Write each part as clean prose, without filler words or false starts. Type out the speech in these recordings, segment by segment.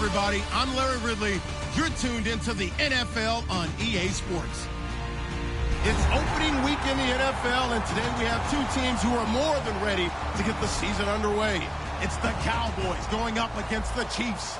everybody. I'm Larry Ridley. You're tuned into the NFL on EA Sports. It's opening week in the NFL, and today we have two teams who are more than ready to get the season underway. It's the Cowboys going up against the Chiefs.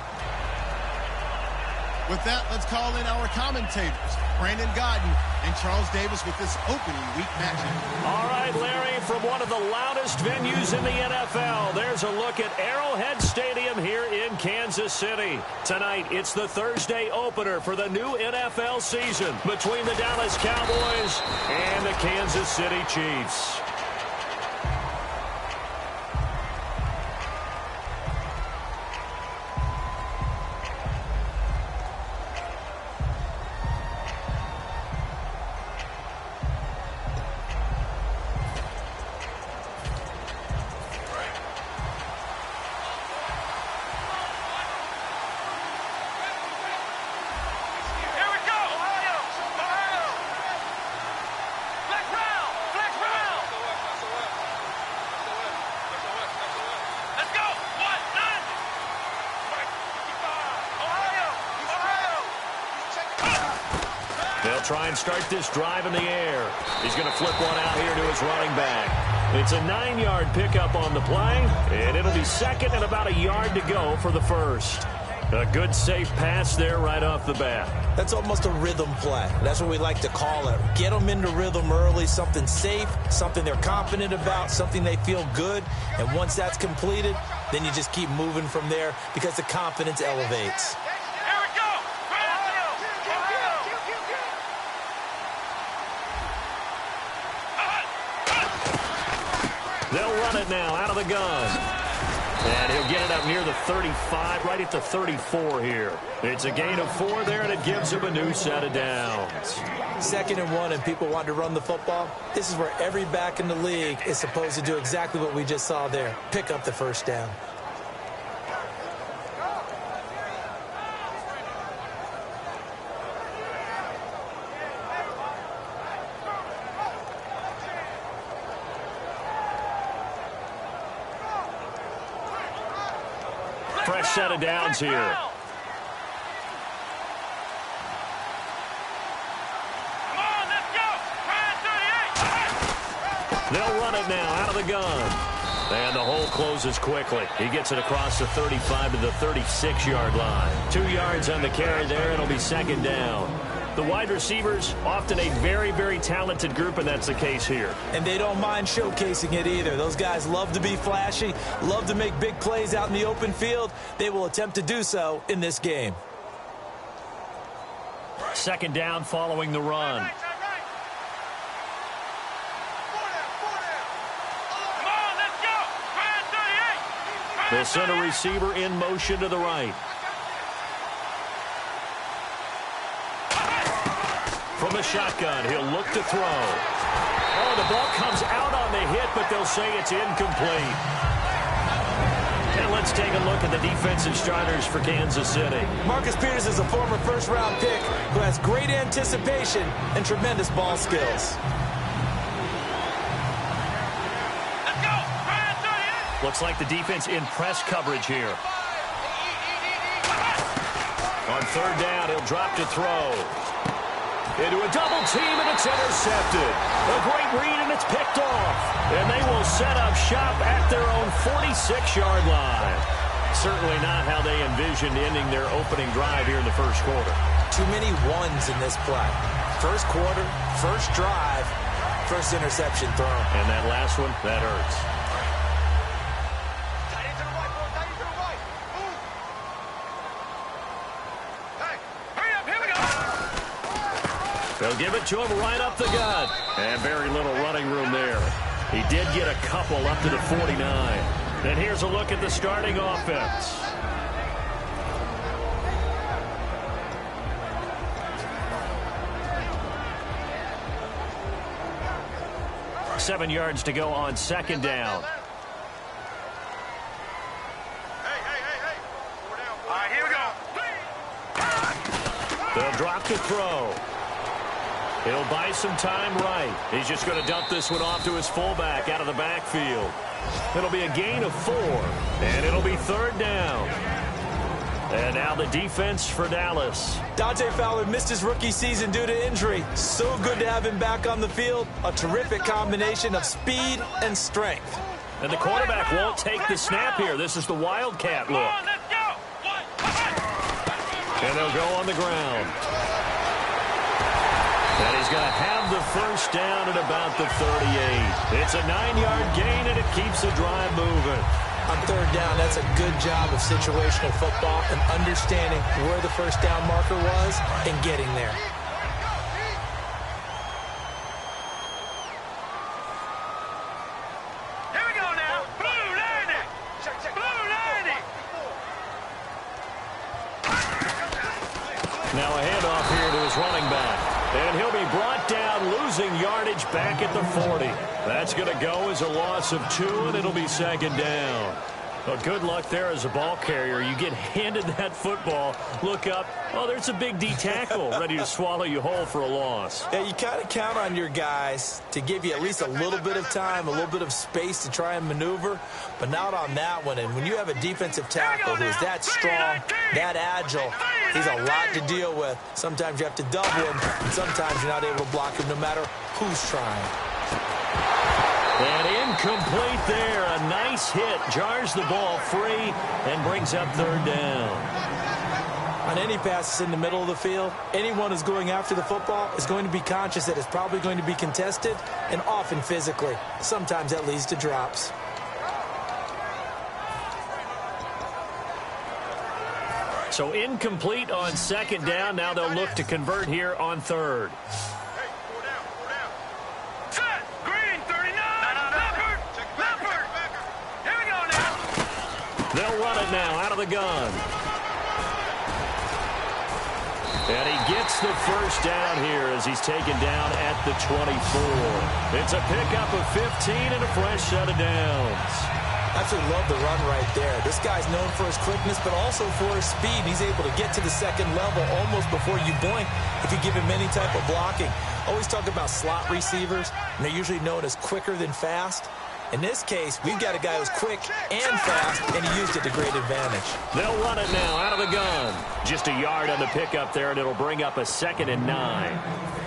With that, let's call in our commentators, Brandon Godden and Charles Davis, with this opening week matchup. All right, Larry, from one of the loudest venues in the NFL, there's a look at Arrowhead Stadium here in Kansas City. Tonight, it's the Thursday opener for the new NFL season between the Dallas Cowboys and the Kansas City Chiefs. They'll try and start this drive in the air. He's going to flip one out here to his running back. It's a 9-yard pickup on the play, and it'll be second and about a yard to go for the first. A good, safe pass there right off the bat. That's almost a rhythm play. That's what we like to call it. Get them into rhythm early, something safe, something they're confident about, something they feel good. And once that's completed, then you just keep moving from there because the confidence elevates. They'll run it now out of the gun. And he'll get it up near the 35, right at the 34 here. It's a gain of 4 there, and it gives him a new set of downs. 2nd and 1, and people want to run the football. This is where every back in the league is supposed to do exactly what we just saw there. Pick up the first down. Fresh set of downs here. They'll run it now out of the gun. And the hole closes quickly. He gets it across the 35 to the 36-yard line. 2 yards on the carry there. It'll be second down. The wide receivers, often a very, very talented group, and that's the case here. And they don't mind showcasing it either. Those guys love to be flashy, love to make big plays out in the open field. They will attempt to do so in this game. Second down following the run. The center receiver in motion to the right. From the shotgun, he'll look to throw. Oh, the ball comes out on the hit, but they'll say it's incomplete. And let's take a look at the defensive starters for Kansas City. Marcus Peters is a former first-round pick who has great anticipation and tremendous ball skills. Looks like the defense in press coverage here. On third down, he'll drop to throw. Into a double team, and it's intercepted. A great read, and it's picked off. And they will set up shop at their own 46-yard line. Certainly not how they envisioned ending their opening drive here in the first quarter. Too many ones in this play. First quarter, first drive, first interception thrown. And that last one, that hurts. They'll give it to him right up the gut. And very little running room there. He did get a couple up to the 49. And here's a look at the starting offense. Seven yards to go on second down. All right, here we go. They'll drop to throw. He'll buy some time right. He's just going to dump this one off to his fullback out of the backfield. It'll be a gain of 4, and it'll be third down. And now the defense for Dallas. Dante Fowler missed his rookie season due to injury. So good to have him back on the field. A terrific combination of speed and strength. And the quarterback won't take the snap here. This is the Wildcat look. And they'll go on the ground. And he's going to have the first down at about the 38. It's a 9-yard gain, and it keeps the drive moving. On third down, that's a good job of situational football and understanding where the first down marker was and getting there. Here we go now. Blue 90. Blue 90. Now a handoff here to his running back. And he'll be brought down, losing yardage back at the 40. That's going to go as a loss of 2, and it'll be second down. Well, good luck there as a ball carrier. You get handed that football, look up, oh, there's a big D tackle ready to swallow you whole for a loss. Yeah, you kind of count on your guys to give you at least a little bit of time, a little bit of space to try and maneuver, but not on that one. And when you have a defensive tackle who's that strong, that agile, he's a lot to deal with. Sometimes you have to double him, and sometimes you're not able to block him no matter who's trying. And incomplete there. A nice hit. Jars the ball free and brings up third down. On any passes in the middle of the field, anyone who's going after the football is going to be conscious that it's probably going to be contested and often physically. Sometimes that leads to drops. So incomplete on second down. Now they'll look to convert here on third. They'll run it now out of the gun. And he gets the first down here as he's taken down at the 24. It's a pickup of 15 and a fresh set of downs. Absolutely love the run right there. This guy's known for his quickness, but also for his speed. He's able to get to the second level almost before you blink if you give him any type of blocking. Always talk about slot receivers, and they're usually known as quicker than fast. In this case, we've got a guy who's quick and fast, and he used it to great advantage. They'll run it now out of the gun. Just a yard on the pickup there, and it'll bring up a 2nd and 9.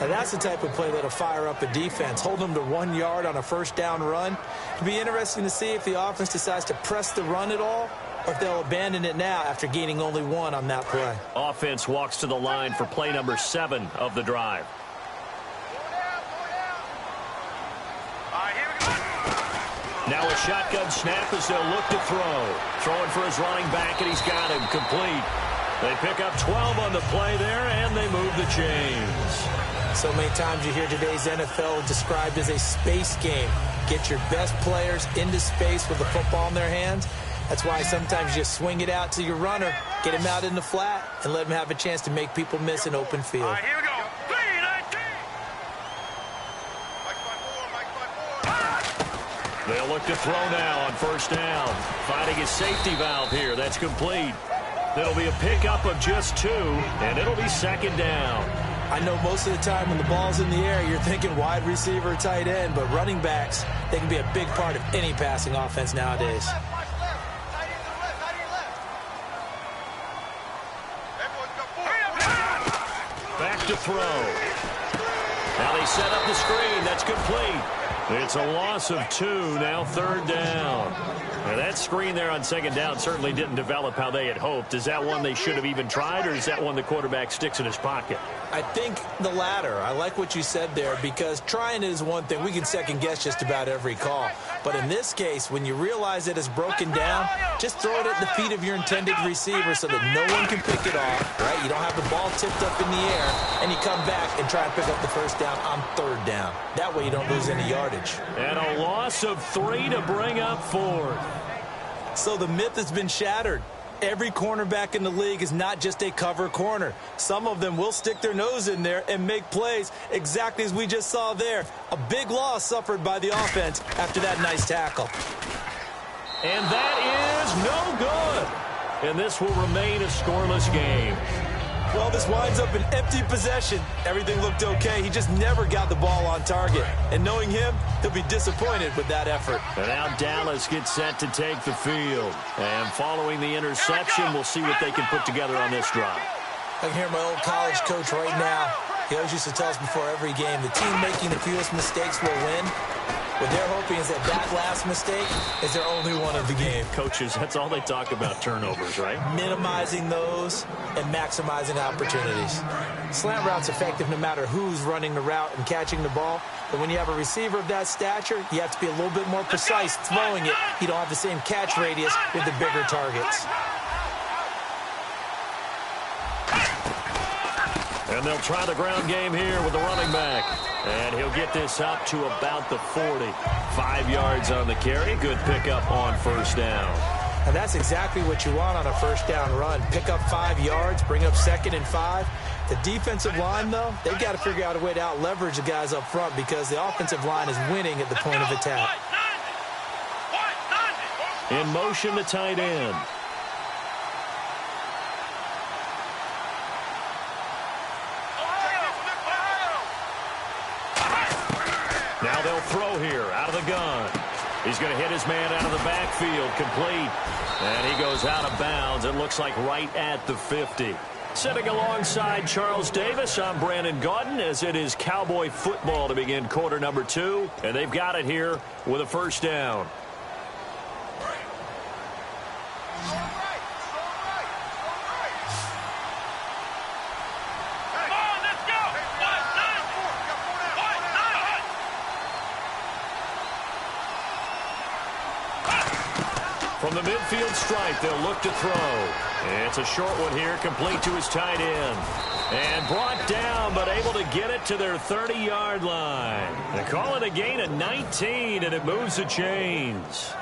Now that's the type of play that'll fire up a defense. Hold them to 1 yard on a first down run. It'll be interesting to see if the offense decides to press the run at all, or if they'll abandon it now after gaining only 1 on that play. Offense walks to the line for play number 7 of the drive. Now a shotgun snap as they'll look to throw. Throwing for his running back, and he's got him complete. They pick up 12 on the play there, and they move the chains. So many times you hear today's NFL described as a space game. Get your best players into space with the football in their hands. That's why sometimes you swing it out to your runner, get him out in the flat, and let him have a chance to make people miss an open field. Here we go. They'll look to throw now on first down. Finding his safety valve here. That's complete. It'll be a pickup of just 2, and it'll be second down. I know most of the time when the ball's in the air, you're thinking wide receiver, tight end, but running backs, they can be a big part of any passing offense nowadays. Back to throw. Now they set up the screen. That's complete. It's a loss of 2, now third down. Now that screen there on second down certainly didn't develop how they had hoped. Is that one they should have even tried, or is that one the quarterback sticks in his pocket? I think the latter. I like what you said there, because trying it is one thing. We can second guess just about every call. But in this case, when you realize that it's broken down, just throw it at the feet of your intended receiver so that no one can pick it off, right? You don't have the ball tipped up in the air, and you come back and try and pick up the first down on third down. That way you don't lose any yardage. And a loss of 3 to bring up 4. So the myth has been shattered. Every cornerback in the league is not just a cover corner. Some of them will stick their nose in there and make plays exactly as we just saw there. A big loss suffered by the offense after that nice tackle. And that is no good. And this will remain a scoreless game. Well, this winds up an empty possession. Everything looked okay. He just never got the ball on target. And knowing him, he'll be disappointed with that effort. And now Dallas gets set to take the field. And following the interception, we'll see what they can put together on this drive. I can hear my old college coach right now. He always used to tell us before every game, the team making the fewest mistakes will win. What they're hoping is that last mistake is their only one of the game. Coaches, that's all they talk about, turnovers, right? Minimizing those and maximizing opportunities. Slant route's effective no matter who's running the route and catching the ball. But when you have a receiver of that stature, you have to be a little bit more precise throwing it. You don't have the same catch radius with the bigger targets. And they'll try the ground game here with the running back. And he'll get this up to about the 40. 5 yards on the carry. Good pickup on first down. And that's exactly what you want on a first down run. Pick up 5 yards, bring up 2nd and 5. The defensive line, though, they've got to figure out a way to out-leverage the guys up front because the offensive line is winning at the point of attack. In motion, the tight end. Now they'll throw here out of the gun. He's going to hit his man out of the backfield, complete. And he goes out of bounds. It looks like right at the 50. Sitting alongside Charles Davis, I'm Brandon Gaudin as it is Cowboy football to begin quarter number 2. And they've got it here with a first down. From the midfield stripe, they'll look to throw. It's a short one here, complete to his tight end. And brought down, but able to get it to their 30-yard line. They call it a gain of 19, and it moves the chains.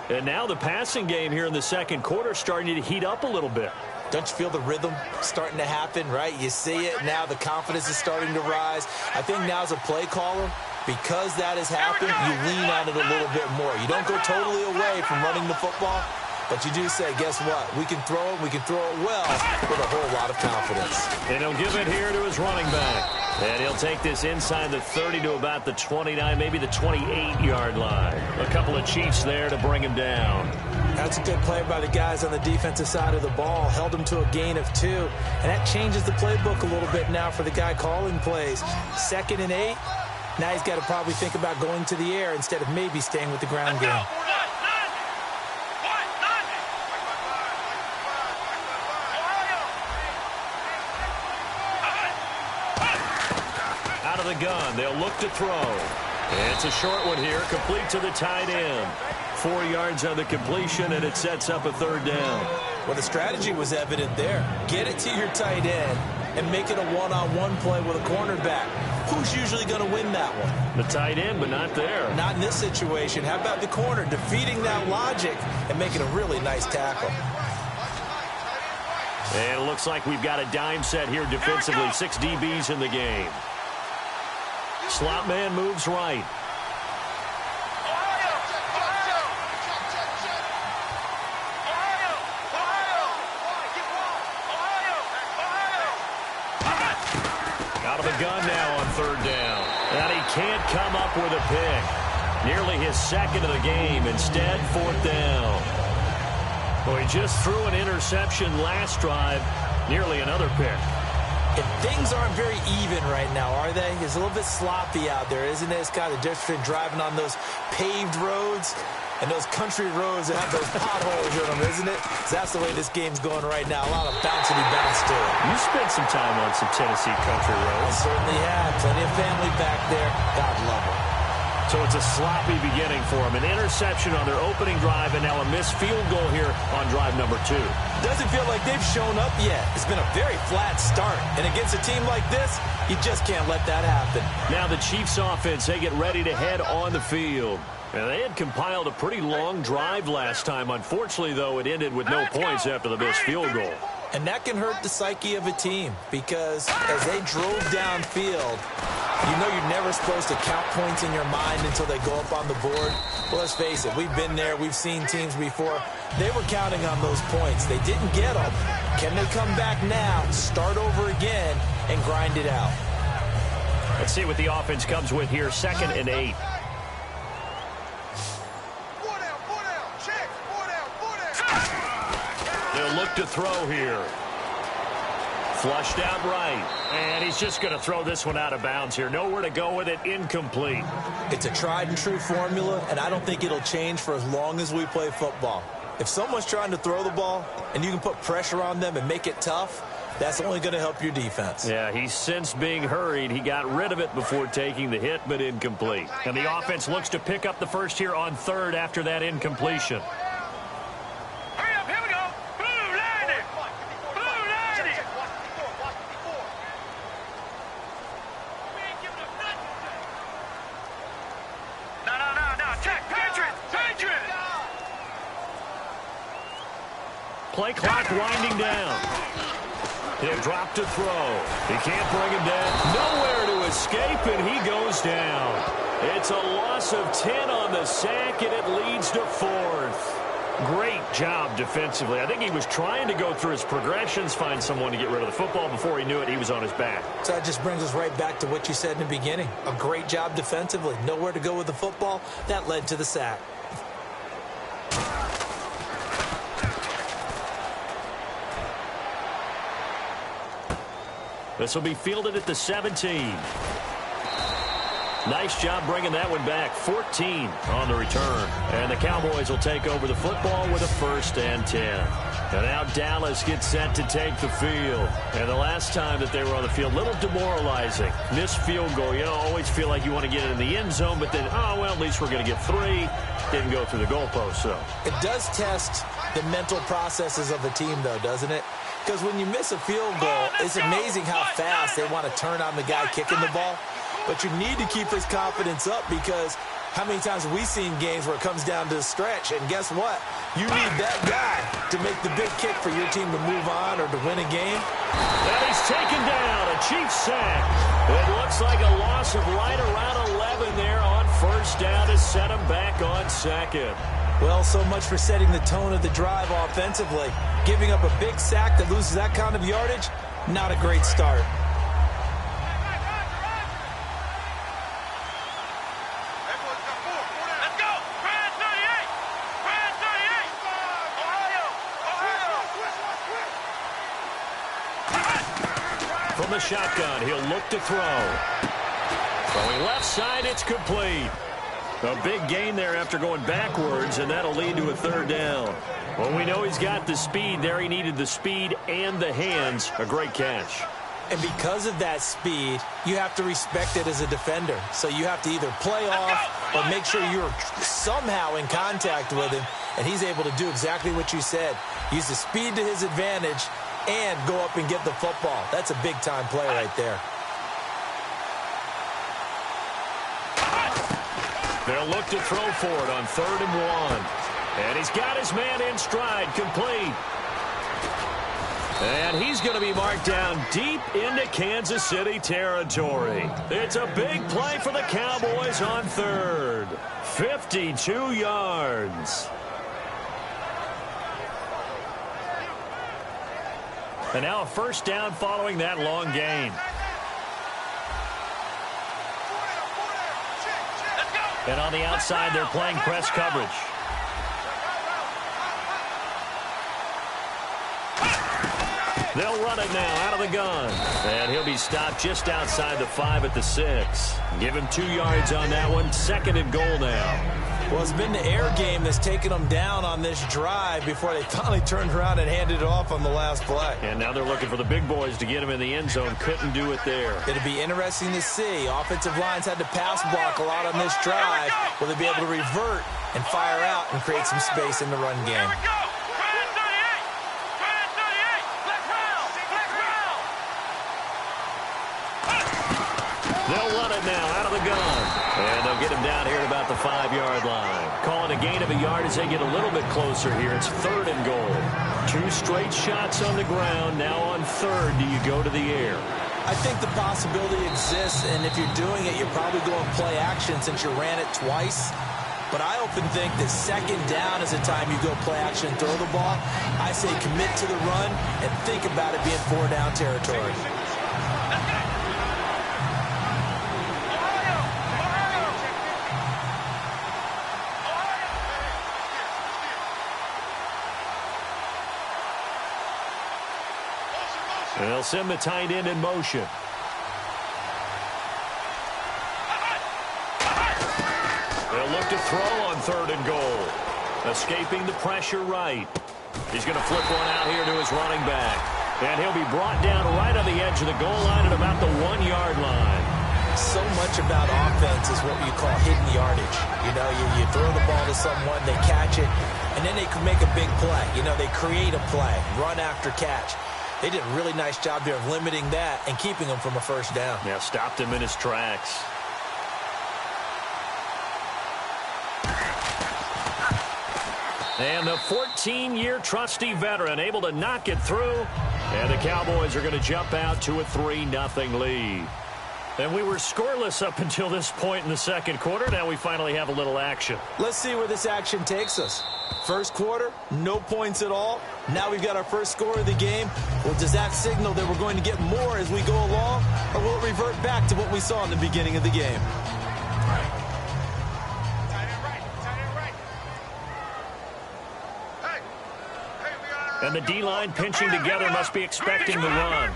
And now the passing game here in the second quarter starting to heat up a little bit. Don't you feel the rhythm starting to happen, right? You see it, now the confidence is starting to rise. I think now as a play caller, because that has happened, you lean on it a little bit more. You don't go totally away from running the football, but you do say, guess what? We can throw it well with a whole lot of confidence. And he'll give it here to his running back. And he'll take this inside the 30 to about the 29, maybe the 28-yard line. A couple of Chiefs there to bring him down. That's a good play by the guys on the defensive side of the ball. Held him to a gain of 2. And that changes the playbook a little bit now for the guy calling plays. 2nd and 8. Now he's got to probably think about going to the air instead of maybe staying with the ground game. Out of the gun, they'll look to throw. It's a short one here, complete to the tight end. 4 yards on the completion, and it sets up a third down. Well, the strategy was evident there. Get it to your tight end and make it a one-on-one play with a cornerback. Who's usually going to win that one? The tight end, but not there. Not in this situation. How about the corner defeating that logic and making a really nice tackle? And it looks like we've got a dime set here defensively. 6 DBs in the game. Slot man moves right. Out of the gun now on third down. And he can't come up with a pick. Nearly his 2nd of the game. Instead, 4th down. Well, he just threw an interception last drive. Nearly another pick. And things aren't very even right now, are they? It's a little bit sloppy out there, isn't it? It's got a difference between driving on those paved roads and those country roads that have those potholes in them, isn't it? So that's the way this game's going right now. A lot of bouncy bounce to it. You spent some time on some Tennessee country roads. I certainly have. Plenty of family back there. God love it. So it's a sloppy beginning for them. An interception on their opening drive, and now a missed field goal here on drive number 2. Doesn't feel like they've shown up yet. It's been a very flat start. And against a team like this, you just can't let that happen. Now the Chiefs offense, they get ready to head on the field. And they had compiled a pretty long drive last time. Unfortunately, though, it ended with no points after the missed field goal. And that can hurt the psyche of a team because as they drove downfield, You know you're never supposed to count points in your mind until they go up on the board. Well, let's face it, we've been there. We've seen teams before. They were counting on those points. They didn't get them. Can they come back now, start over again, and grind it out? Let's see what the offense comes with here. 2nd and 8. They'll look to throw here. Flushed out right. And he's just going to throw this one out of bounds here. Nowhere to go with it. Incomplete. It's a tried and true formula, and I don't think it'll change for as long as we play football. If someone's trying to throw the ball and you can put pressure on them and make it tough, that's only going to help your defense. Yeah, he's sensed being hurried. He got rid of it before taking the hit, but incomplete. And the offense looks to pick up the first here on 3rd after that incompletion. Hurry up, here we go. Blue line it. Blue line it. We ain't giving up nothing. No. Check. Patriots. Play clock winding down. He'll drop to throw. He can't bring him down. Nowhere to escape, and he goes down. It's a loss of 10 on the sack, and it leads to 4th. Great job defensively. I think he was trying to go through his progressions, find someone to get rid of the football. Before he knew it, he was on his back. So that just brings us right back to what you said in the beginning. A great job defensively. Nowhere to go with the football. That led to the sack. This will be fielded at the 17. Nice job bringing that one back. 14 on the return. And the Cowboys will take over the football with a 1st and 10. And now Dallas gets set to take the field. And the last time that they were on the field, a little demoralizing. Missed field goal. You know, always feel like you want to get it in the end zone, but then, oh, well, at least we're going to get 3. Didn't go through the goalpost, though. It does test the mental processes of the team, though, doesn't it? Because when you miss a field goal, it's amazing how fast they want to turn on the guy kicking the ball. But you need to keep his confidence up, because how many times have we seen games where it comes down to the stretch? And guess what? You need that guy to make the big kick for your team to move on or to win a game. And he's taken down. A Chiefs sack. It looks like a loss of right around 11 there on 1st down to set him back on 2nd. Well, so much for setting the tone of the drive offensively. Giving up a big sack that loses that kind of yardage, not a great start. Let's go. Brand 38. Brand 38. Ohio. From the shotgun, he'll look to throw. Throwing left side, it's complete. A big gain there after going backwards, and that'll lead to a 3rd down. Well, we know he's got the speed there. He needed the speed and the hands. A great catch. And because of that speed, you have to respect it as a defender. So you have to either play off or make sure you're somehow in contact with him, and he's able to do exactly what you said. Use the speed to his advantage and go up and get the football. That's a big-time play right there. They'll look to throw for it on 3rd and 1. And he's got his man in stride, complete. And he's going to be marked down deep into Kansas City territory. It's a big play for the Cowboys on 3rd. 52 yards. And now a 1st down following that long gain. And on the outside, they're playing press coverage. They'll run it now out of the gun. And he'll be stopped just outside the 5 at the 6. Give him 2 yards on that one. 2nd and goal now. Well, it's been the air game that's taken them down on this drive before they finally turned around and handed it off on the last play. And now they're looking for the big boys to get him in the end zone. Couldn't do it there. It'll be interesting to see. Offensive lines had to pass block a lot on this drive. Will they be able to revert and fire out and create some space in the run game? They'll run it now out of the gun. And they'll get him down here at about the 5-yard line. Calling a gain of a yard as they get a little bit closer here. It's 3rd and goal. 2 straight shots on the ground. Now on 3rd, do you go to the air? I think the possibility exists, and if you're doing it, you're probably going play action since you ran it twice. But I often think that second down is the time you go play action and throw the ball. I say commit to the run and think about it being 4-down territory. They'll send the tight end in motion. They'll look to throw on 3rd and goal. Escaping the pressure right. He's going to flip one out here to his running back. And he'll be brought down right on the edge of the goal line at about the 1-yard line. So much about offense is what you call hidden yardage. You know, you throw the ball to someone, they catch it, and then they can make a big play. You know, they create a play, run after catch. They did a really nice job there of limiting that and keeping him from a 1st down. Yeah, stopped him in his tracks. And the 14-year trusty veteran able to knock it through. And the Cowboys are going to jump out to a 3-0 lead. And we were scoreless up until this point in the second quarter. Now we finally have a little action. Let's see where this action takes us. First quarter, no points at all. Now we've got our first score of the game. Well, does that signal that we're going to get more as we go along? Or will it revert back to what we saw in the beginning of the game? And the D-line pinching together must be expecting the run.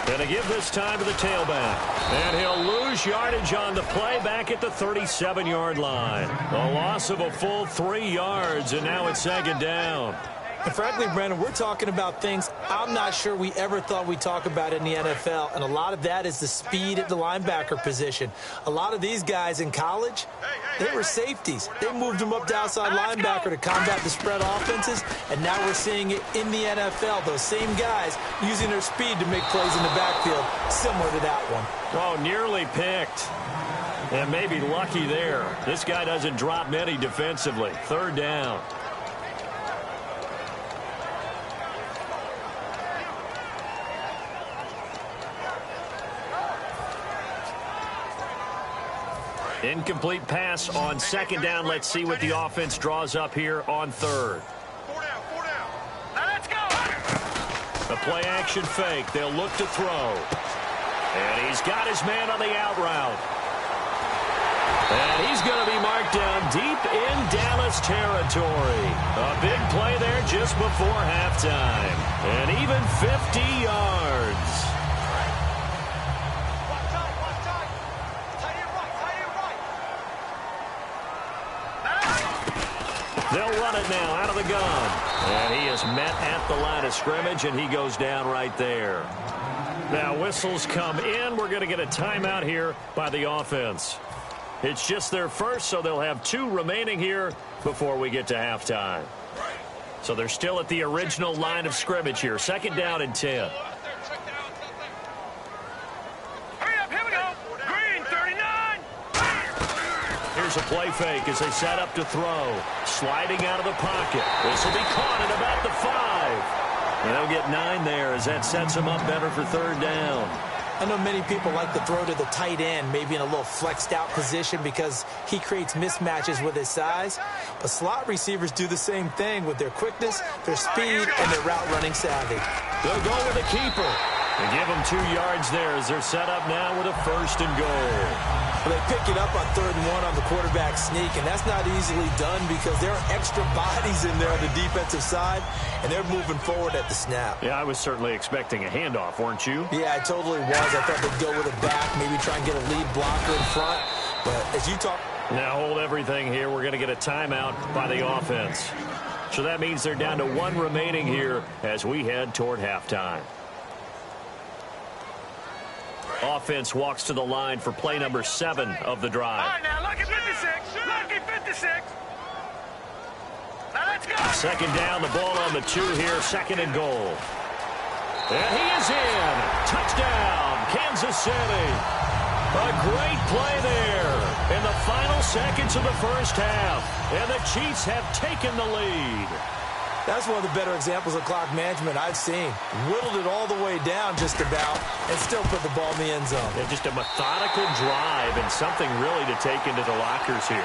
Going to give this time to the tailback. And he'll lose yardage on the play back at the 37-yard line. A loss of a full 3 yards, and now it's 2nd down. And frankly, Brandon, we're talking about things I'm not sure we ever thought we'd talk about in the NFL, and a lot of that is the speed at the linebacker position. A lot of these guys in college, they were safeties. They moved them up to outside linebacker to combat the spread offenses, and now we're seeing it in the NFL. Those same guys using their speed to make plays in the backfield, similar to that one. Oh, nearly picked. And maybe lucky there. This guy doesn't drop many defensively. 3rd down. Incomplete pass on 2nd down. Let's see what the offense draws up here on 3rd. 4 down, 4 down. Now let's go. A play action fake. They'll look to throw. And he's got his man on the out route. And he's going to be marked down deep in Dallas territory. A big play there just before halftime. And even 50 yards. They'll run it now out of the gun. And he is met at the line of scrimmage, and he goes down right there. Now whistles come in. We're going to get a timeout here by the offense. It's just their first, so they'll have 2 remaining here before we get to halftime. So they're still at the original line of scrimmage here. 2nd down and 10. Hurry up, here we go. Green, 39. Here's a play fake as they set up to throw. Sliding out of the pocket. This will be caught at about the 5. And they'll get 9 there as that sets them up better for 3rd down. I know many people like to throw to the tight end, maybe in a little flexed out position because he creates mismatches with his size. But slot receivers do the same thing with their quickness, their speed, and their route running savvy. They'll go with a keeper. And give them 2 yards there as they're set up now with a 1st and goal. Well, they pick it up on 3rd and 1 on the quarterback sneak, and that's not easily done because there are extra bodies in there on the defensive side, and they're moving forward at the snap. Yeah, I was certainly expecting a handoff, weren't you? Yeah, I totally was. I thought they'd go with a back, maybe try and get a lead blocker in front. But as you talk... Now hold everything here. We're going to get a timeout by the offense. So that means they're down to 1 remaining here as we head toward halftime. Offense walks to the line for play number 7 of the drive. All right, now, lucky 56. Lucky 56. Now let's go. 2nd down, the ball on the 2 here, 2nd and goal. And he is in. Touchdown, Kansas City. A great play there in the final seconds of the first half. And the Chiefs have taken the lead. That's one of the better examples of clock management I've seen. Whittled it all the way down just about and still put the ball in the end zone. Yeah, just a methodical drive and something really to take into the lockers here.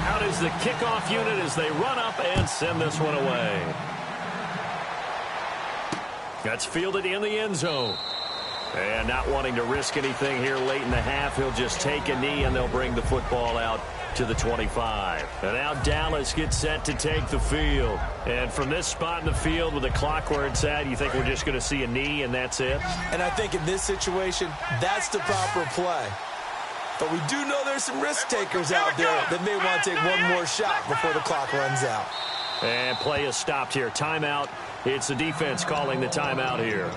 Out is the kickoff unit as they run up and send this one away. That's fielded in the end zone. And not wanting to risk anything here late in the half, he'll just take a knee and they'll bring the football out to the 25. And now Dallas gets set to take the field. And from this spot in the field with the clock where it's at, you think we're just going to see a knee and that's it? And I think in this situation, that's the proper play. But we do know there's some risk takers out there that may want to take one more shot before the clock runs out. And play is stopped here. Timeout. It's the defense calling the timeout here.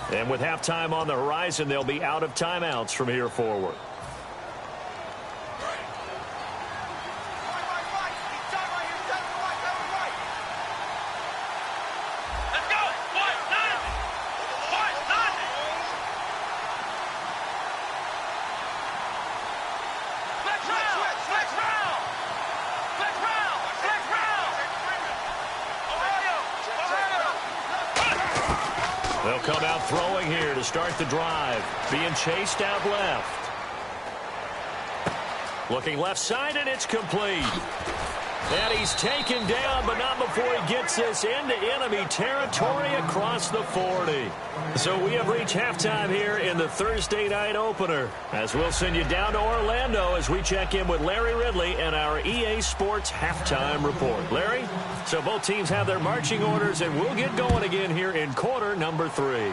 And with halftime on the horizon, they'll be out of timeouts from here forward. They'll come out throwing here to start the drive. Being chased out left. Looking left side, and it's complete. And he's taken down, but not before he gets this into enemy territory across the 40. So we have reached halftime here in the Thursday night opener. As we'll send you down to Orlando as we check in with Larry Ridley and our EA Sports halftime report. Larry, so both teams have their marching orders, and we'll get going again here in quarter number 3.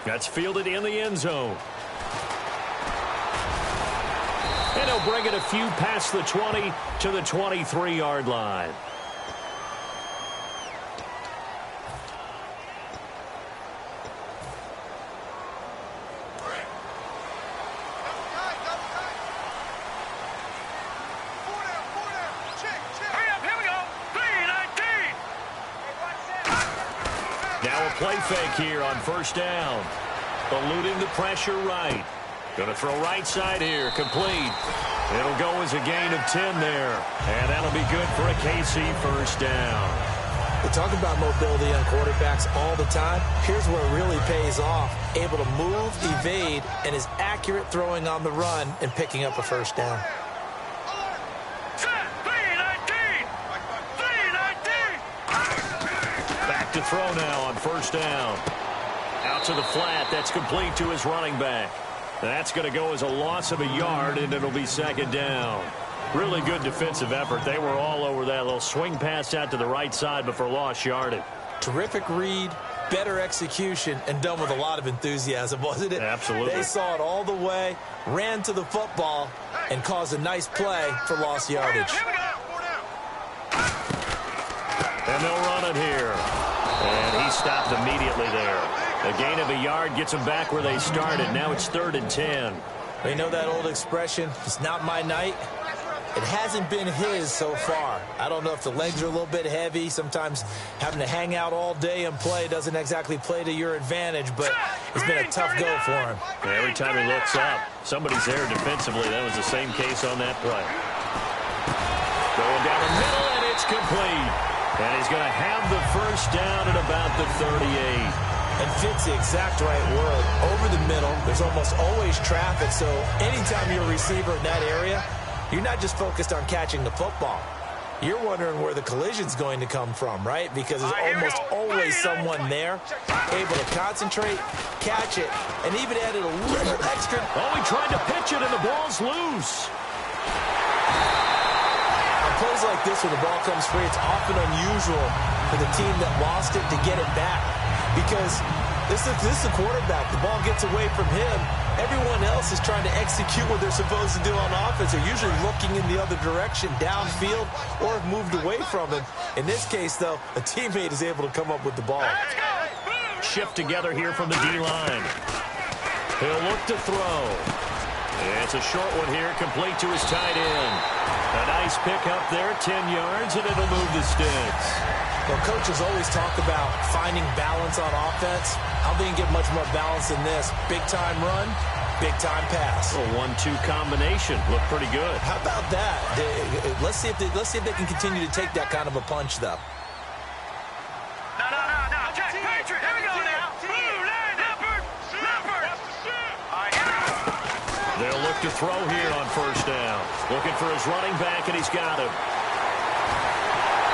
That's fielded in the end zone. And he'll bring it a few past the 20 to the 23-yard line. Now a play fake here on first down. Eluding the pressure right. Going to throw right side here, complete. It'll go as a gain of 10 there. And that'll be good for a KC first down. We talk about mobility on quarterbacks all the time. Here's where it really pays off. Able to move, evade, and is accurate throwing on the run and picking up a first down. Back to throw now on first down. Out to the flat. That's complete to his running back. That's going to go as a loss of a yard, and it'll be second down. Really good defensive effort. They were all over that little swing pass out to the right side, but for lost yardage. Terrific read, better execution, and done with a lot of enthusiasm, wasn't it? Absolutely. They saw it all the way, ran to the football, and caused a nice play for lost yardage. And they'll run it here. And he stopped immediately there. A gain of a yard gets them back where they started. Now it's 3rd and 10. We know that old expression, it's not my night. It hasn't been his so far. I don't know if the legs are a little bit heavy. Sometimes having to hang out all day and play doesn't exactly play to your advantage, but it's been a tough go for him. And every time he looks up, somebody's there defensively. That was the same case on that play. Going down the middle, and it's complete. And he's going to have the first down at about the 38. And fits the exact right word. Over the middle, there's almost always traffic, so anytime you're a receiver in that area, you're not just focused on catching the football. You're wondering where the collision's going to come from, right? Because there's almost always someone there able to concentrate, catch it, and even added a little extra. Oh, he tried to pitch it, and the ball's loose. On plays like this where the ball comes free, it's often unusual for the team that lost it to get it back. Because this is the quarterback. The ball gets away from him. Everyone else is trying to execute what they're supposed to do on offense. They're usually looking in the other direction, downfield, or have moved away from him. In this case, though, a teammate is able to come up with the ball. Shift together here from the D-line. He'll look to throw. It's a short one here, complete to his tight end. A nice pick up there, 10 yards, and it'll move the sticks. Well, coaches always talk about finding balance on offense. How do you get much more balance than this? Big-time run, big-time pass. A 1-2 combination. Look pretty good. How about that? Let's see if they can continue to take that kind of a punch, though. No. Check, Patriot. Here we go now. Blue line. Leopard. All right, here we go. They'll look to throw here on first down. Looking for his running back, and he's got him.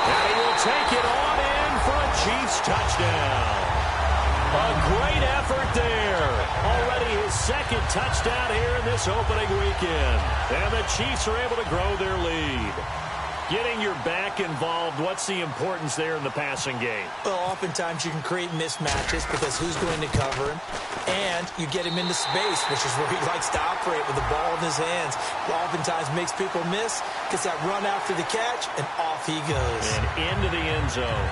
And he will take it on in for a Chiefs touchdown. A great effort there. Already his second touchdown here in this opening weekend. And the Chiefs are able to grow their lead. Getting your back involved, what's the importance there in the passing game? Well, oftentimes you can create mismatches because who's going to cover him? And you get him into space, which is where he likes to operate with the ball in his hands. Oftentimes makes people miss, gets that run after the catch, and off he goes. And into the end zone.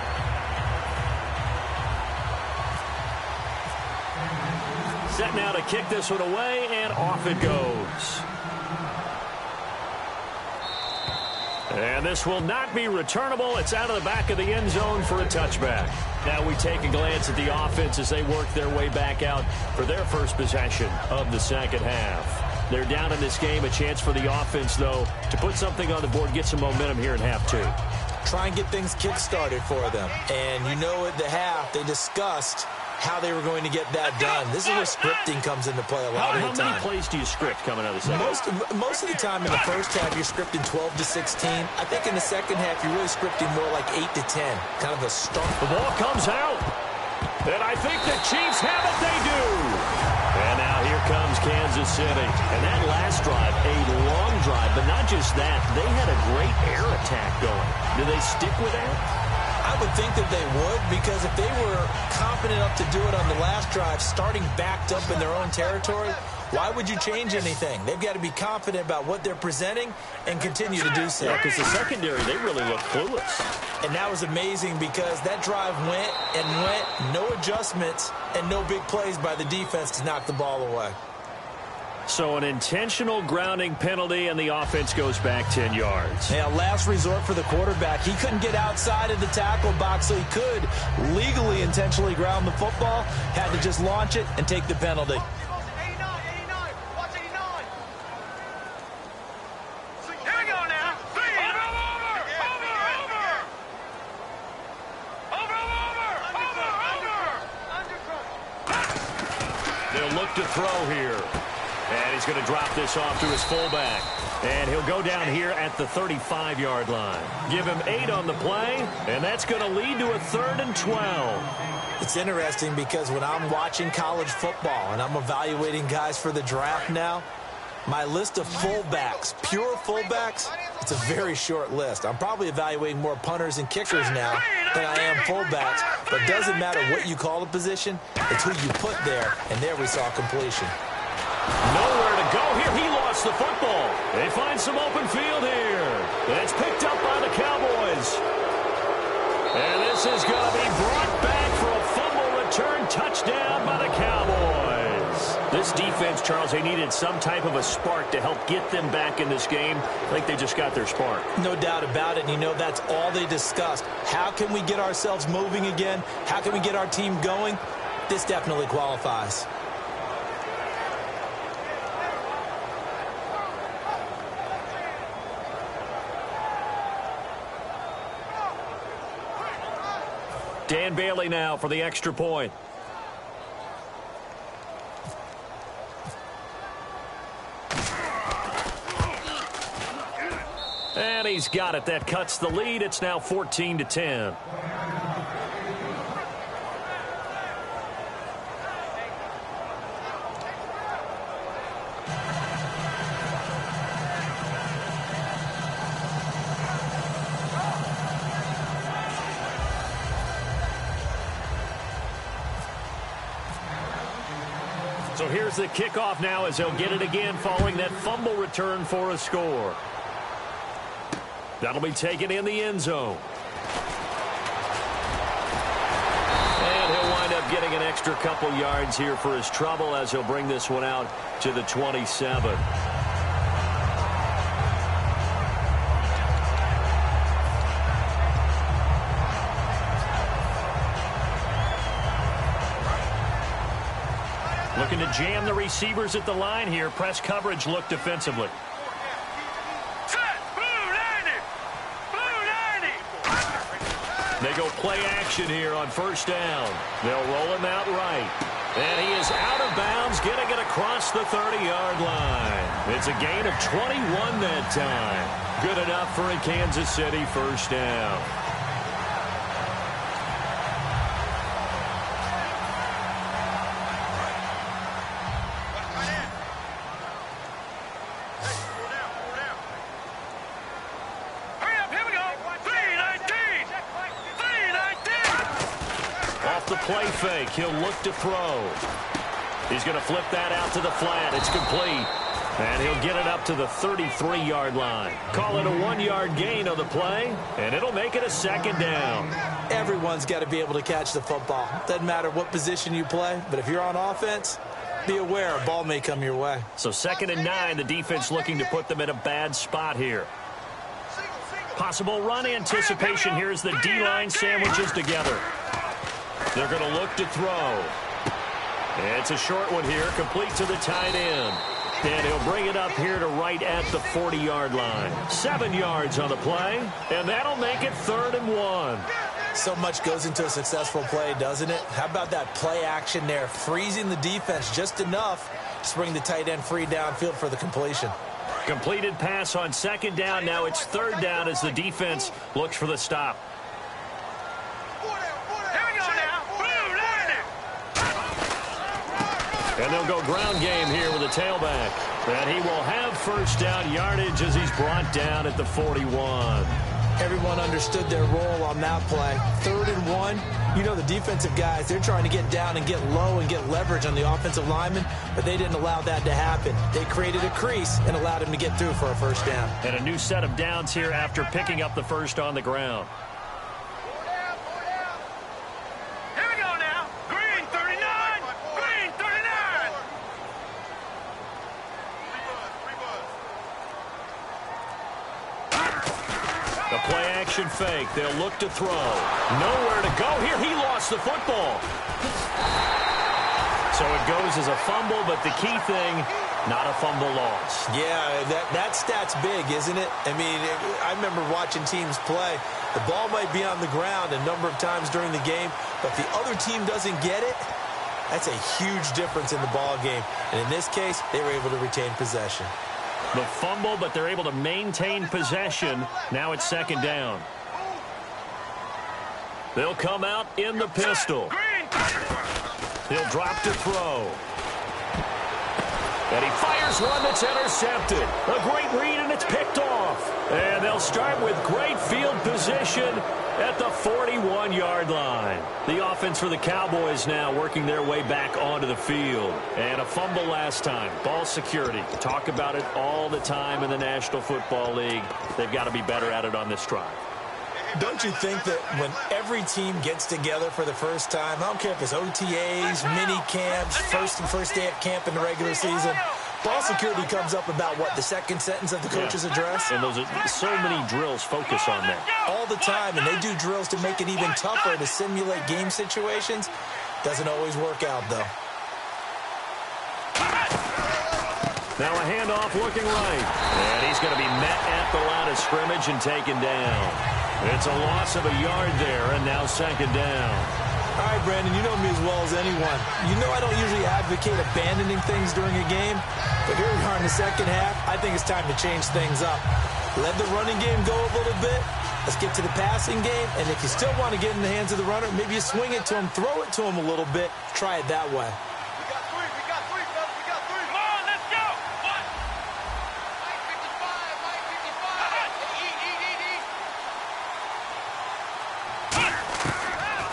Set now to kick this one away, and off it goes. And this will not be returnable. It's out of the back of the end zone for a touchback. Now we take a glance at the offense as they work their way back out for their first possession of the second half. They're down in this game. A chance for the offense, though, to put something on the board, get some momentum here in half two. Try and get things kick-started for them. And you know at the half, they discussed how they were going to get that done. This is where scripting comes into play a lot of the time. How many plays do you script coming out of the second? Most of the time in the first half, you're scripting 12 to 16. I think in the second half, you're really scripting more like 8 to 10. Kind of a start. The ball comes out. And I think the Chiefs have it. They do. And now here comes Kansas City. And that last drive, a long drive. But not just that, they had a great air attack going. Do they stick with that? I would think that they would, because if they were confident enough to do it on the last drive, starting backed up in their own territory, why would you change anything? They've got to be confident about what they're presenting and continue to do so. Yeah, because the secondary, they really look clueless. And that was amazing because that drive went and went, no adjustments and no big plays by the defense to knock the ball away. So an intentional grounding penalty, and the offense goes back 10 yards. Yeah, last resort for the quarterback. He couldn't get outside of the tackle box, so he could legally intentionally ground the football. Had to just launch it and take the penalty. 89. Watch 89. Here we go now. Over. They'll look to throw here. And he's going to drop this off to his fullback. And he'll go down here at the 35-yard line. Give him 8 on the play, and that's going to lead to a 3rd and 12. It's interesting because when I'm watching college football and I'm evaluating guys for the draft now, my list of fullbacks, pure fullbacks, it's a very short list. I'm probably evaluating more punters and kickers now than I am fullbacks. But it doesn't matter what you call the position, it's who you put there, and there we saw completion. Nowhere to go here. He lost the football. They find some open field here. That's picked up by the Cowboys. And this is going to be brought back for a fumble return touchdown by the Cowboys. This defense, Charles, they needed some type of a spark to help get them back in this game. I think they just got their spark. No doubt about it. And you know, that's all they discussed. How can we get ourselves moving again? How can we get our team going? This definitely qualifies. Dan Bailey now for the extra point. And he's got it. That cuts the lead. It's now 14-10. So here's the kickoff now as they'll get it again following that fumble return for a score. That'll be taken in the end zone. And he'll wind up getting an extra couple yards here for his trouble as he'll bring this one out to the 27. jam the receivers at the line here. Press coverage look defensively. They go play action here on first down. They'll roll him out right. And he is out of bounds, getting it across the 30-yard line. It's a gain of 21 that time. Good enough for a Kansas City first down. Play fake. He'll look to throw. He's going to flip that out to the flat. It's complete. And he'll get it up to the 33-yard line. Call it a 1-yard gain on the play, and it'll make it a second down. Everyone's got to be able to catch the football. Doesn't matter what position you play, but if you're on offense, be aware a ball may come your way. So 2nd and 9, the defense looking to put them in a bad spot here. Possible run anticipation here as the D-line sandwiches together. They're going to look to throw. It's a short one here, complete to the tight end. And he'll bring it up here to right at the 40-yard line. 7 yards on the play, and that'll make it 3rd and 1. So much goes into a successful play, doesn't it? How about that play action there, freezing the defense just enough to bring the tight end free downfield for the completion. Completed pass on 2nd down. Now it's 3rd down as the defense looks for the stop. And they'll go ground game here with a tailback. And he will have first down yardage as he's brought down at the 41. Everyone understood their role on that play. 3rd and 1. You know the defensive guys, they're trying to get down and get low and get leverage on the offensive lineman, but they didn't allow that to happen. They created a crease and allowed him to get through for a first down. And a new set of downs here after picking up the first on the ground. Play-action fake. They'll look to throw. Nowhere to go here. He lost the football. So it goes as a fumble, but the key thing, not a fumble loss. Yeah, that stat's big, isn't it? I mean, I remember watching teams play. The ball might be on the ground a number of times during the game, but if the other team doesn't get it, that's a huge difference in the ball game. And in this case, they were able to retain possession. The fumble, but they're able to maintain possession. Now it's 2nd down. They'll come out in the pistol. He'll drop to throw. And he fires one that's intercepted. A great read, and it's picked off. And they'll start with great field position at the 41-yard line. The offense for the Cowboys now working their way back onto the field. And a fumble last time. Ball security. Talk about it all the time in the National Football League. They've got to be better at it on this drive. Don't you think that when every team gets together for the first time, I don't care if it's OTAs, mini camps, first day at camp in the regular season, ball security comes up about, what, the second sentence of the coach's address? And those are so many drills focus on that. All the time, and they do drills to make it even tougher to simulate game situations. Doesn't always work out, though. Now a handoff looking right. And he's going to be met at the line of scrimmage and taken down. It's a loss of a yard there, and now 2nd down. All right, Brandon, you know me as well as anyone. You know I don't usually advocate abandoning things during a game, but here we are in the second half. I think it's time to change things up. Let the running game go a little bit. Let's get to the passing game, and if you still want to get in the hands of the runner, maybe you swing it to him, throw it to him a little bit. Try it that way.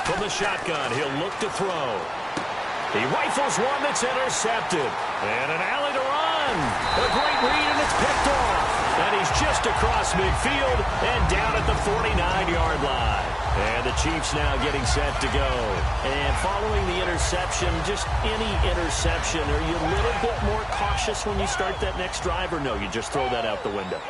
From the shotgun, he'll look to throw. He rifles one that's intercepted. And an alley to run. A great read, and it's picked off. And he's just across midfield and down at the 49-yard line. And the Chiefs now getting set to go. And following the interception, just any interception, are you a little bit more cautious when you start that next drive, or no, you just throw that out the window?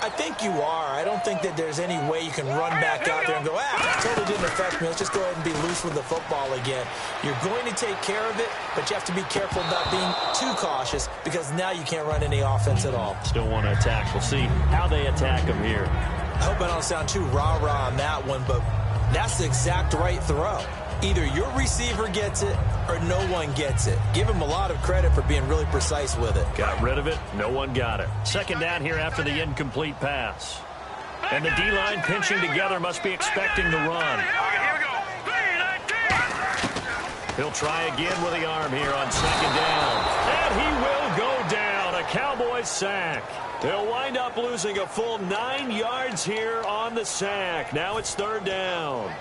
I think you are. I don't think that there's any way you can run back out there and go, it totally didn't affect me. Let's just go ahead and be loose with the football again. You're going to take care of it, but you have to be careful about being too cautious because now you can't run any offense at all. Still want to attack. We'll see how they attack him here. I hope I don't sound too rah-rah on that one, but that's the exact right throw. Either your receiver gets it or no one gets it. Give him a lot of credit for being really precise with it. Got rid of it. No one got it. Second down here after the incomplete pass. And the D-line pinching together must be expecting to run. He'll try again with the arm here on second down. And he will go down. A Cowboys sack. They'll wind up losing a full 9 yards here on the sack. Now it's third down.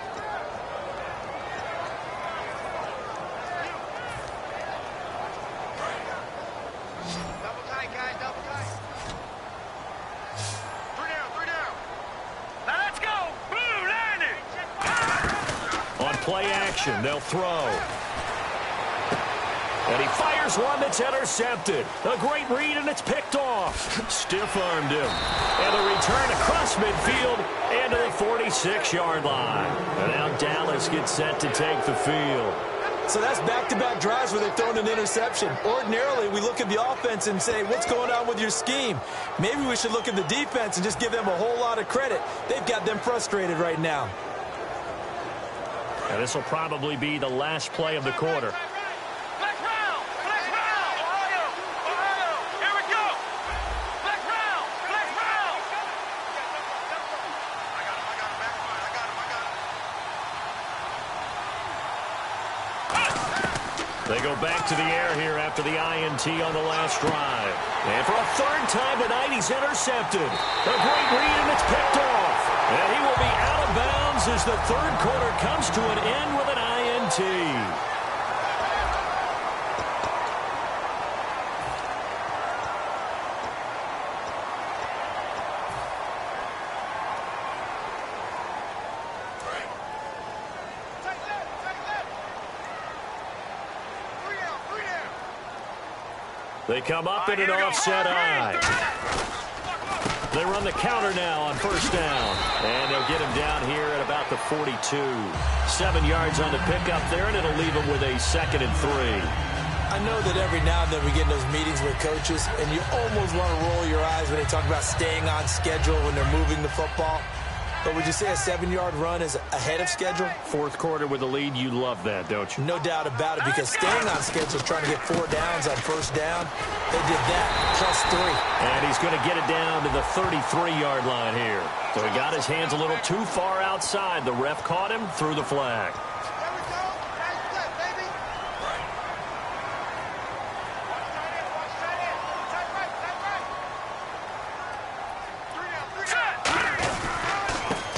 Play action. They'll throw. And he fires one that's intercepted. A great read, and it's picked off. Stiff-armed him. And a return across midfield and to the 46-yard line. And now Dallas gets set to take the field. So that's back-to-back drives where they've thrown an interception. Ordinarily, we look at the offense and say, what's going on with your scheme? Maybe we should look at the defense and just give them a whole lot of credit. They've got them frustrated right now. And this will probably be the last play of the quarter. They go back to the air here after the INT on the last drive. And for a third time tonight, he's intercepted. A great read, and it's picked off. And he will be out of bounds as the third quarter comes to an end with an INT. They come up in an offset eye. They run the counter now on first down. And they'll get him down here at about the 42. 7 yards on the pickup there, and it'll leave him with a 2nd and 3. I know that every now and then we get in those meetings with coaches, and you almost want to roll your eyes when they talk about staying on schedule when they're moving the football. But would you say a 7-yard run is ahead of schedule? Fourth quarter with a lead, you love that, don't you? No doubt about it, because staying on schedule, trying to get 4 downs on first down, they did that plus 3. And he's going to get it down to the 33-yard line here. So he got his hands a little too far outside. The ref caught him, threw the flag.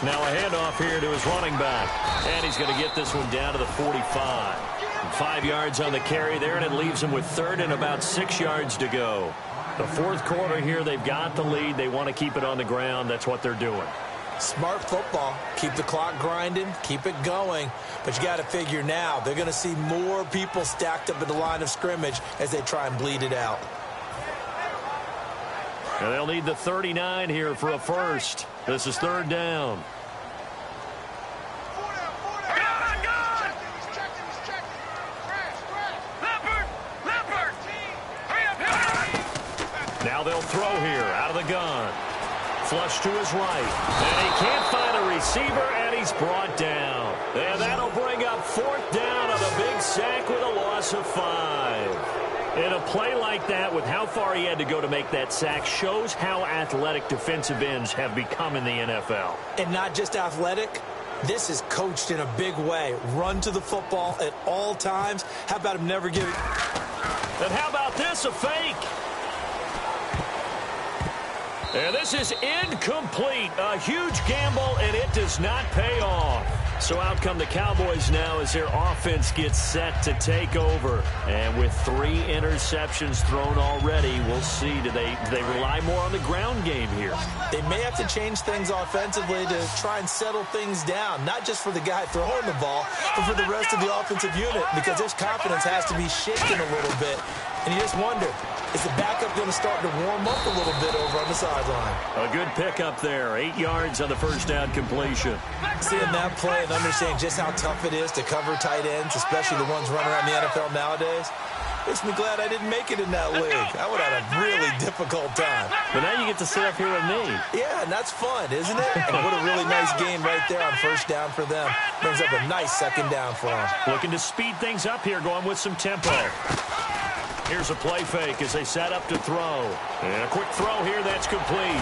Now a handoff here to his running back. And he's going to get this one down to the 45. 5 yards on the carry there, and it leaves him with third and about 6 yards to go. The fourth quarter here, they've got the lead. They want to keep it on the ground. That's what they're doing. Smart football. Keep the clock grinding. Keep it going. But you got to figure now, they're going to see more people stacked up at the line of scrimmage as they try and bleed it out. And they'll need the 39 here for a first. This is third down. Now they'll throw here out of the gun. Flush to his right. And he can't find a receiver, and he's brought down. And that'll bring up fourth down on a big sack with a loss of 5. And a play like that, with how far he had to go to make that sack, shows how athletic defensive ends have become in the NFL. And not just athletic. This is coached in a big way. Run to the football at all times. How about him never give it? And how about this, a fake? And this is incomplete. A huge gamble, and it does not pay off. So out come the Cowboys now as their offense gets set to take over. And with 3 interceptions thrown already, we'll see. Do they rely more on the ground game here? They may have to change things offensively to try and settle things down. Not just for the guy throwing the ball, but for the rest of the offensive unit, because their confidence has to be shaken a little bit And you just wonder, is the backup going to start to warm up a little bit over on the sideline? A good pickup there. 8 yards on the first down completion. Seeing that play and understanding just how tough it is to cover tight ends, especially the ones running around the NFL nowadays, makes me glad I didn't make it in that league. I would have had a really difficult time. But now you get to sit up here with me. Yeah, and that's fun, isn't it? And what a really nice game right there on first down for them. Brings up a nice second down for them. Looking to speed things up here, going with some tempo. Here's a play fake as they set up to throw. And a quick throw here, that's complete.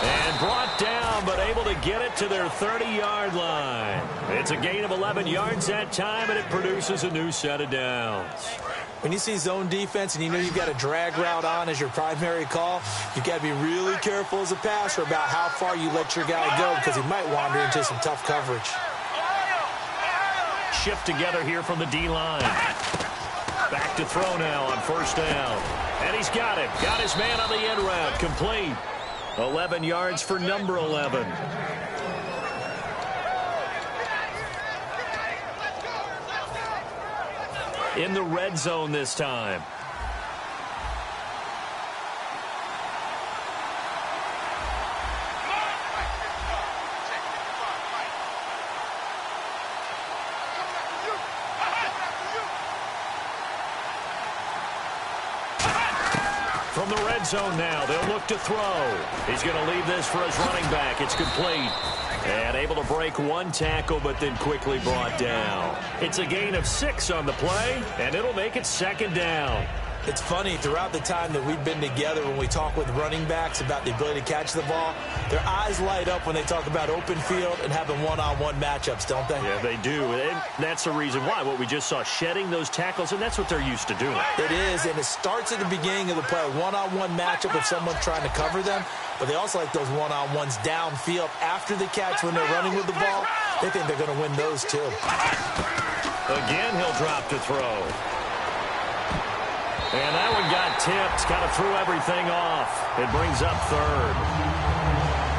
And brought down, but able to get it to their 30-yard line. It's a gain of 11 yards that time, and it produces a new set of downs. When you see zone defense and you know you've got a drag route on as your primary call, you've got to be really careful as a passer about how far you let your guy go because he might wander into some tough coverage. Shift together here from the D-line. Back to throw now on first down. And he's got it. Got his man on the end route. Complete. 11 yards for number 11. In the red zone this time. From the red zone now, they'll look to throw. He's going to leave this for his running back. It's complete. And able to break one tackle, but then quickly brought down. It's a gain of 6 on the play, and it'll make it second down. It's funny, throughout the time that we've been together, when we talk with running backs about the ability to catch the ball, their eyes light up when they talk about open field and having one-on-one matchups, don't they? Yeah, they do. And that's the reason why. What we just saw, shedding those tackles, and that's what they're used to doing. It is, and it starts at the beginning of the play, one-on-one matchup if someone's trying to cover them, but they also like those one-on-ones downfield after the catch when they're running with the ball. They think they're going to win those, too. Again, he'll drop to throw. And that one got tipped, kind of threw everything off. It brings up third.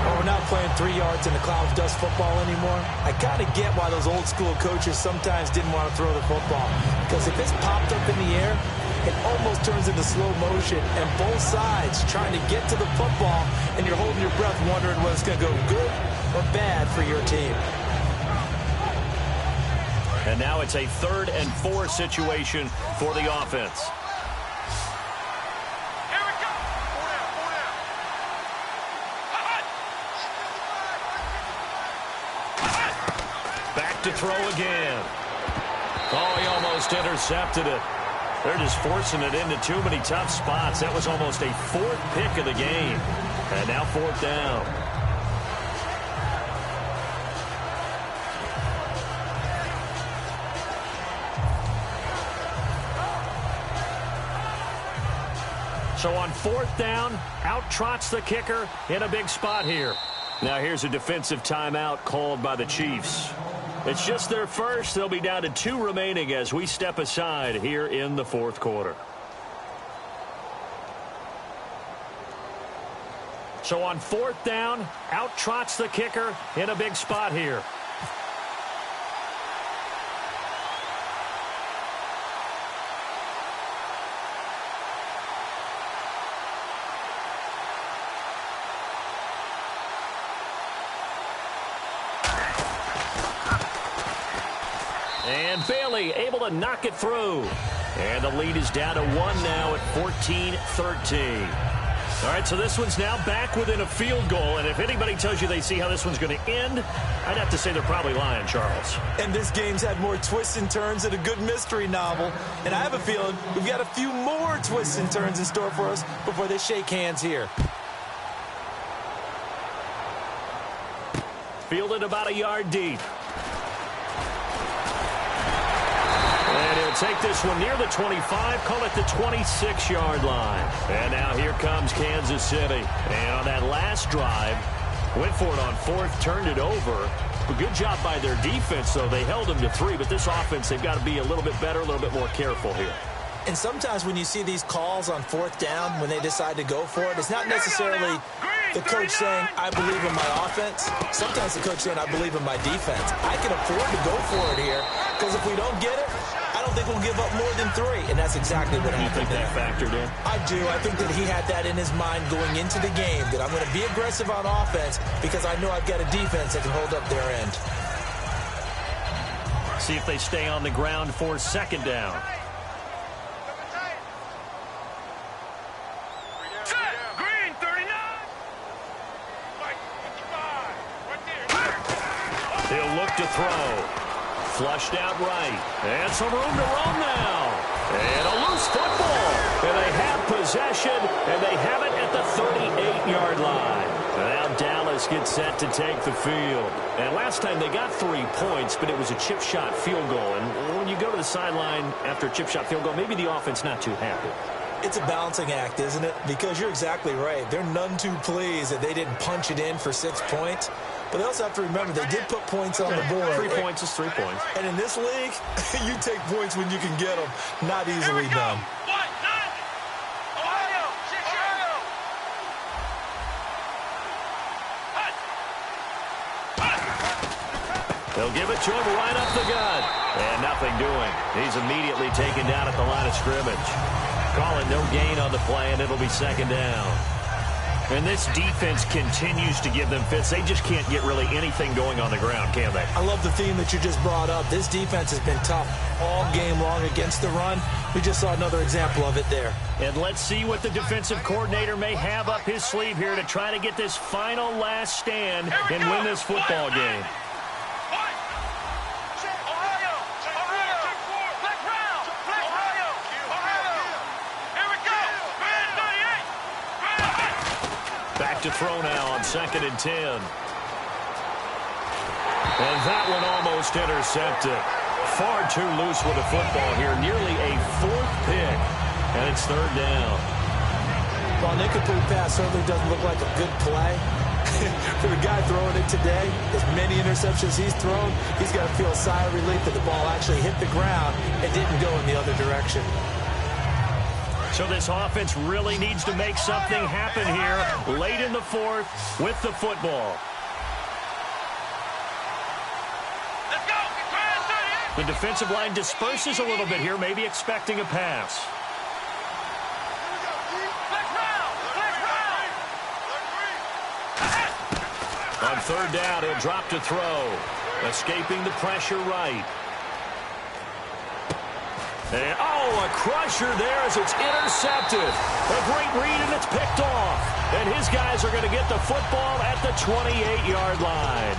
Well, we're not playing 3 yards in the cloud of dust football anymore. I kind of get why those old school coaches sometimes didn't want to throw the football. Because if it's popped up in the air, it almost turns into slow motion. And both sides trying to get to the football, and you're holding your breath wondering whether it's going to go good or bad for your team. And now it's a 3rd and 4 situation for the offense. To throw again. Oh, he almost intercepted it. They're just forcing it into too many tough spots. That was almost a 4th pick of the game. And now 4th down. So on 4th down, out trots the kicker in a big spot here. Now here's a defensive timeout called by the Chiefs. It's just their first. They'll be down to 2 remaining as we step aside here in the 4th quarter. So on 4th down, out trots the kicker in a big spot here. And Bailey able to knock it through. And the lead is down to 1 now at 14-13. All right, so this one's now back within a field goal. And if anybody tells you they see how this one's going to end, I'd have to say they're probably lying, Charles. And this game's had more twists and turns than a good mystery novel. And I have a feeling we've got a few more twists and turns in store for us before they shake hands here. Fielded about a yard deep. And he'll take this one near the 25, call it the 26-yard line. And now here comes Kansas City. And on that last drive, went for it on 4th, turned it over. A good job by their defense, though. They held them to 3, but this offense, they've got to be a little bit better, a little bit more careful here. And sometimes when you see these calls on 4th down, when they decide to go for it, it's not necessarily the coach saying, I believe in my offense. Sometimes the coach saying, I believe in my defense. I can afford to go for it here because if we don't get it, I don't don't think we'll give up more than 3, and that's exactly what happened. You think that factored in? I do. I think that he had that in his mind going into the game, that I'm going to be aggressive on offense because I know I've got a defense that can hold up their end. See if they stay on the ground for second down. Green, 39. He'll look to throw. Flushed out right. And some room to roam now. And a loose football. And they have possession, and they have it at the 38-yard line. Now Dallas gets set to take the field. And last time they got 3 points, but it was a chip shot field goal. And when you go to the sideline after a chip shot field goal, maybe the offense not too happy. It's a balancing act, isn't it? Because you're exactly right. They're none too pleased that they didn't punch it in for 6 points. But they also have to remember they did put points on the board. 3 points is 3 points. And in this league, you take points when you can get them. Not easily done. They'll give it to him right up the gut. And nothing doing. He's immediately taken down at the line of scrimmage. Calling no gain on the play, and it'll be second down. And this defense continues to give them fits. They just can't get really anything going on the ground, can they? I love the theme that you just brought up. This defense has been tough all game long against the run. We just saw another example of it there. And let's see what the defensive coordinator may have up his sleeve here to try to get this final last stand and win this football game. Back to throw now on 2nd and 10. And that one almost intercepted. Far too loose with the football here. Nearly a 4th pick. And it's 3rd down. Well, an incomplete pass certainly doesn't look like a good play. For the guy throwing it today, as many interceptions he's thrown, he's got to feel a sigh of relief that the ball actually hit the ground and didn't go in the other direction. So this offense really needs to make something happen here late in the 4th with the football. Let's go. The defensive line disperses a little bit here, maybe expecting a pass. On 3rd down, he'll drop to throw. Escaping the pressure right. And, a crusher there as it's intercepted. A great read, and it's picked off. And his guys are going to get the football at the 28-yard line.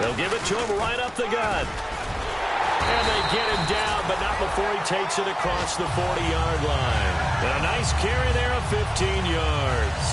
They'll give it to him right up the gut. And they get him down, but not before he takes it across the 40-yard line. And a nice carry there of 15 yards.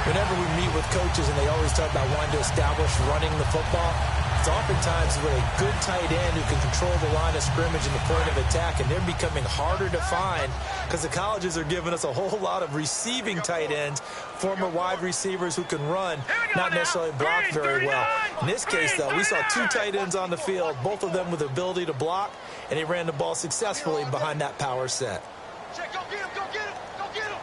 Whenever we meet with coaches and they always talk about wanting to establish running the football, it's oftentimes with a good tight end who can control the line of scrimmage and the point of attack, and they're becoming harder to find because the colleges are giving us a whole lot of receiving tight ends, former wide receivers who can run, not necessarily block very well. In this case, though, we saw 2 tight ends on the field, both of them with the ability to block, and they ran the ball successfully behind that power set. Check, go get him, go get him, go get him.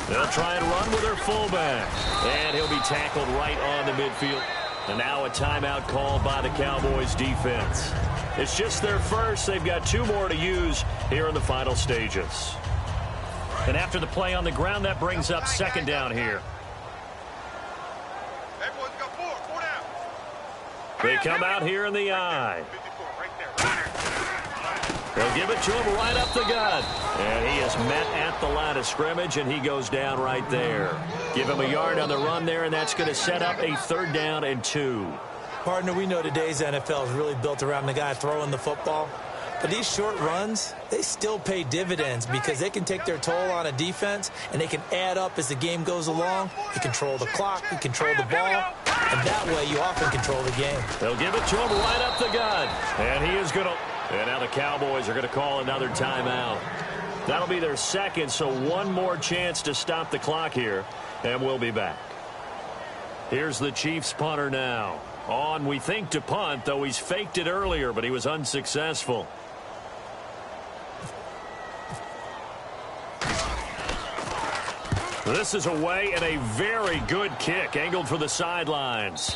They'll try and run with their fullback. And he'll be tackled right on the midfield. And now a timeout called by the Cowboys defense. It's just their first. They've got 2 more to use here in the final stages. And after the play on the ground, that brings up 2nd down here. Everyone's got 4 down. They come out here in the eye. They'll give it to him right up the gut. And he is met at the line of scrimmage, and he goes down right there. Give him a yard on the run there, and that's going to set up a 3rd down and 2. Partner, we know today's NFL is really built around the guy throwing the football. But these short runs, they still pay dividends because they can take their toll on a defense, and they can add up as the game goes along. You control the clock, you control the ball, and that way you often control the game. They'll give it to him right up the gut. And he is going to... And now the Cowboys are going to call another timeout. That'll be their 2nd, so 1 more chance to stop the clock here, and we'll be back. Here's the Chiefs punter now. On, we think, to punt, though he's faked it earlier, but he was unsuccessful. This is away and a very good kick, angled for the sidelines.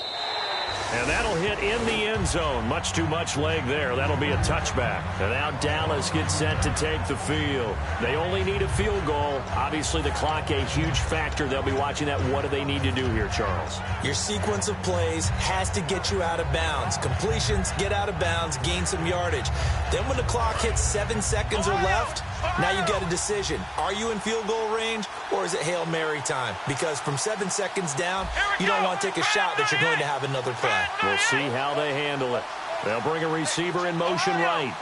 And that'll hit in the end zone. Much too much leg there. That'll be a touchback. And now Dallas gets set to take the field. They only need a field goal. Obviously, the clock a huge factor. They'll be watching that. What do they need to do here, Charles? Your sequence of plays has to get you out of bounds. Completions, get out of bounds, gain some yardage. Then when the clock hits 7 seconds or left, now you get a decision. Are you in field goal range, or is it Hail Mary time? Because from 7 seconds down, you don't want to take a shot that you're going to have another play. We'll see how they handle it. They'll bring a receiver in motion right.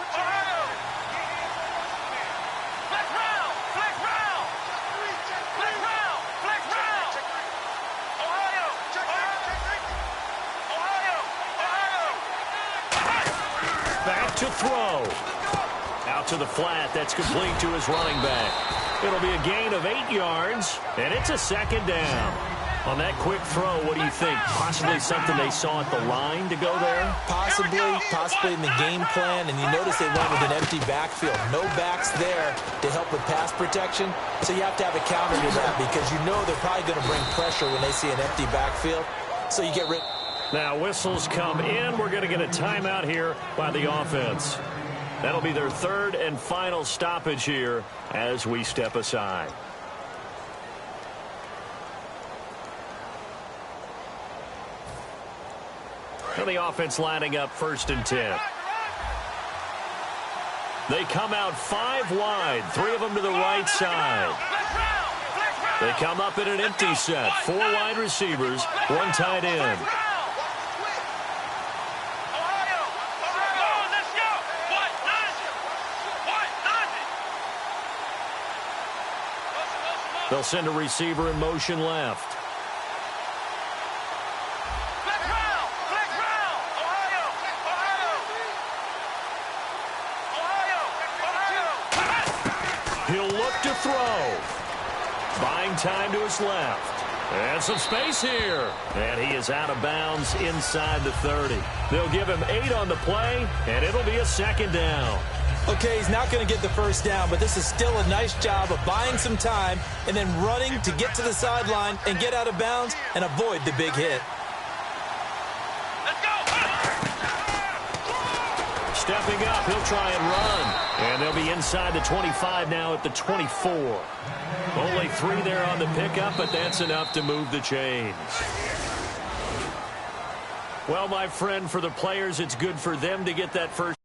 Back to throw. Out to the flat. That's complete to his running back. It'll be a gain of 8 yards, and it's a second down. On that quick throw, what do you think? Possibly something they saw at the line to go there? Possibly in the game plan. And you notice they went with an empty backfield. No backs there to help with pass protection. So you have to have a counter to that because you know they're probably going to bring pressure when they see an empty backfield. So you get rid. Now whistles come in. We're going to get a timeout here by the offense. That'll be their third and final stoppage here as we step aside. And the offense lining up 1st and 10. They come out 5 wide, 3 of them to the right side. They come up in an empty set, 4 wide receivers, 1 tight end. They'll send a receiver in motion left. He'll look to throw. Buying time to his left. And some space here. And he is out of bounds inside the 30. They'll give him 8 on the play, and it'll be a second down. Okay, he's not going to get the first down, but this is still a nice job of buying some time and then running to get to the sideline and get out of bounds and avoid the big hit. Stepping up, he'll try and run. And they'll be inside the 25 now at the 24. Only 3 there on the pickup, but that's enough to move the chains. Well, my friend, for the players, it's good for them to get that first